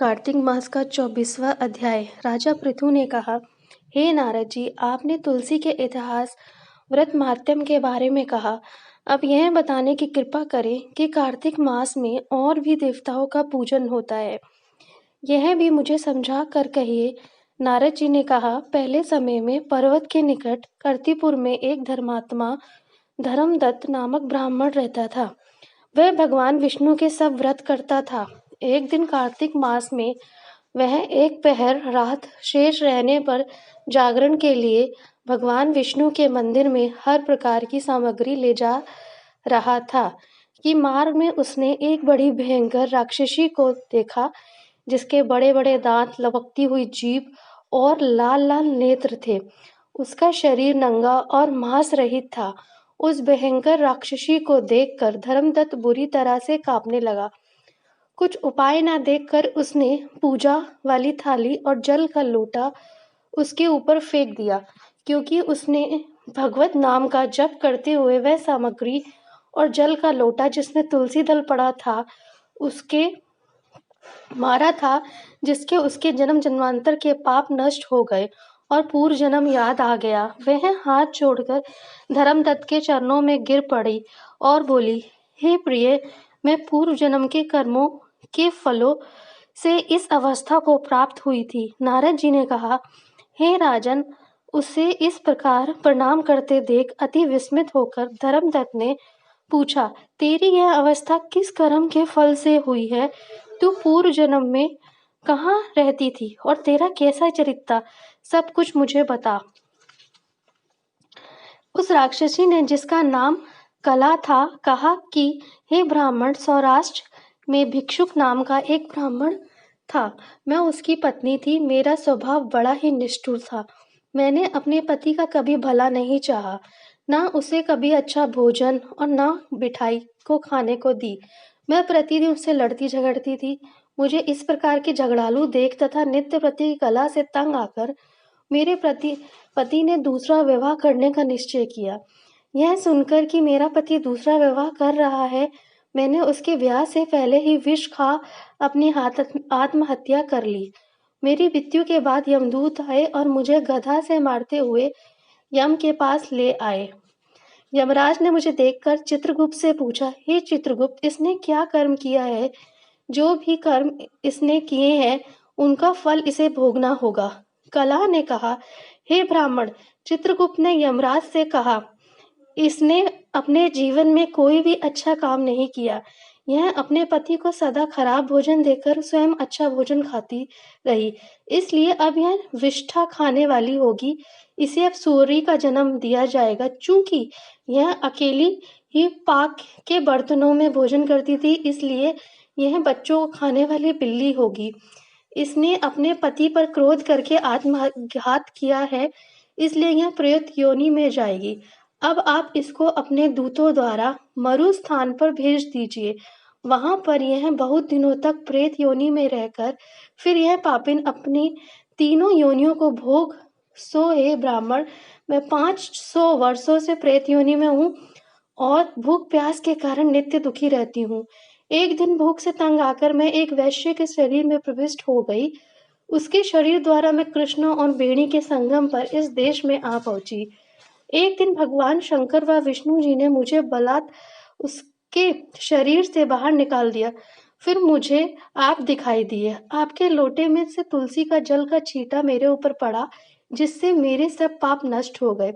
कार्तिक मास का 24वां अध्याय। राजा पृथु ने कहा, हे नारद जी, आपने तुलसी के इतिहास, व्रत माहात्म्य के बारे में कहा। अब यह बताने की कृपा करें कि कार्तिक मास में और भी देवताओं का पूजन होता है। यह भी मुझे समझा कर कहिए। नारद जी ने कहा, पहले समय में पर्वत के निकट कर्तिपुर में एक धर्मात्मा धर्मदत्त नामक ब्राह्मण रहता था। वह भगवान विष्णु के सब व्रत करता था। एक दिन कार्तिक मास में वह एक पहर रात शेष रहने पर जागरण के लिए भगवान विष्णु के मंदिर में हर प्रकार की सामग्री ले जा रहा था कि मार्ग में उसने एक बड़ी भयंकर राक्षसी को देखा, जिसके बड़े बड़े दांत, लपकती हुई जीभ और लाल लाल नेत्र थे। उसका शरीर नंगा और मांस रहित था। उस भयंकर राक्षसी को देखकर धर्मदत्त बुरी तरह से कांपने लगा। कुछ उपाय न देखकर उसने पूजा वाली थाली और जल का लोटा उसके ऊपर फेंक दिया, क्योंकि उसने भगवत नाम का जप करते हुए वह सामग्री और जल का लोटा जिसमें तुलसी दल पड़ा था उसके मारा था, जिसके उसके जन्म जन्मांतर के पाप नष्ट हो गए और पूर्व जन्म याद आ गया। वह हाथ जोड़कर धर्मदत्त के चरणों में गिर पड़ी और बोली, हे प्रिय, मैं पूर्व जन्म के कर्मों के फलों से इस अवस्था को प्राप्त हुई थी। नारद जी ने कहा, हे राजन, उसे इस प्रकार प्रणाम करते देख अति विस्मित होकर धर्मदत्त ने पूछा, तेरी यह अवस्था किस कर्म के फल से हुई है? तू पूर्व जन्म में कहाँ रहती थी और तेरा कैसा चरित्र था? सब कुछ मुझे बता। उस राक्षसी ने, जिसका नाम कला था, कहा कि हे ब्राह्मण, सौराष्ट्र में भिक्षुक नाम का एक ब्राह्मण था। मैं उसकी पत्नी थी। मेरा स्वभाव बड़ा ही निष्ठुर था। मैंने अपने पति का कभी भला नहीं चाहा, ना उसे कभी अच्छा भोजन और ना मिठाई को खाने को दी। मैं प्रतिदिन उससे लड़ती झगड़ती थी। मुझे इस प्रकार के झगड़ालू देख तथा नित्य प्रति की कला से तंग आकर मेरे पति ने दूसरा विवाह करने का निश्चय किया। यह सुनकर कि मेरा पति दूसरा विवाह कर रहा है, मैंने उसके ब्याह से पहले ही विष खा अपनी आत्महत्या कर ली। मेरी मृत्यु के बाद यमदूत आए और मुझे गधा से मारते हुए यम के पास ले आए। यमराज ने मुझे देखकर चित्रगुप्त से पूछा, हे चित्रगुप्त, इसने क्या कर्म किया है? जो भी कर्म इसने किए हैं उनका फल इसे भोगना होगा। कला ने कहा, हे ब्राह्मण, चित्रगुप्त ने यमराज से कहा, इसने अपने जीवन में कोई भी अच्छा काम नहीं किया। यह अपने पति को सदा खराब भोजन देकर स्वयं अच्छा भोजन खाती रही, इसलिए अब यह विष्ठा खाने वाली होगी। इसे अब सूरी का जन्म दिया जाएगा। चूंकि यह अकेली ही पाक के बर्तनों में भोजन करती थी, इसलिए यह बच्चों को खाने वाली बिल्ली होगी। इसने अपने पति पर क्रोध करके आत्मघात किया है, इसलिए यह प्रेत योनि में जाएगी। अब आप इसको अपने दूतों द्वारा मरु स्थान पर भेज दीजिए। वहां पर यह बहुत दिनों तक प्रेत योनि में रहकर फिर यह पापिन अपनी तीनों योनियों को भोग। सो हे ब्राह्मण, मैं 500 वर्षों से प्रेत योनि में हूँ और भूख प्यास के कारण नित्य दुखी रहती हूँ। एक दिन भूख से तंग आकर मैं एक वैश्य के शरीर में प्रविष्ट हो गई। उसके शरीर द्वारा मैं कृष्ण और बेणी के संगम पर इस देश में आ पहुंची। एक दिन भगवान शंकर व विष्णु जी ने मुझे बलात् उसके शरीर से बाहर निकाल दिया। फिर मुझे आप दिखाई दिए। आपके लोटे में से तुलसी का जल का छींटा मेरे ऊपर पड़ा, जिससे मेरे सब पाप नष्ट हो गए।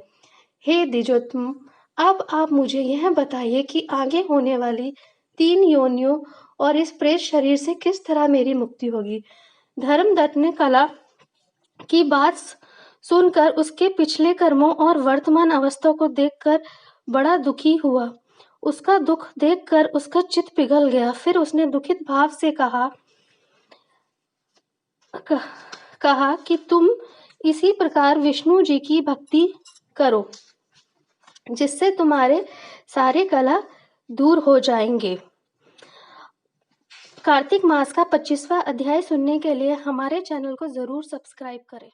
हे द्विजोत्तम, अब आप मुझे यह बताइए कि आगे होने वाली 3 योनियों और इस प्रेत शरीर से किस तरह मेरी मुक्ति होगी। धर्मदत्त ने कला की बात सुनकर उसके पिछले कर्मों और वर्तमान अवस्था को देखकर बड़ा दुखी हुआ। उसका दुख देखकर उसका चित्त पिघल गया। फिर उसने दुखित भाव से कहा कि तुम इसी प्रकार विष्णु जी की भक्ति करो, जिससे तुम्हारे सारे कला दूर हो जाएंगे। कार्तिक मास का 25वां अध्याय सुनने के लिए हमारे चैनल को जरूर सब्सक्राइब करें।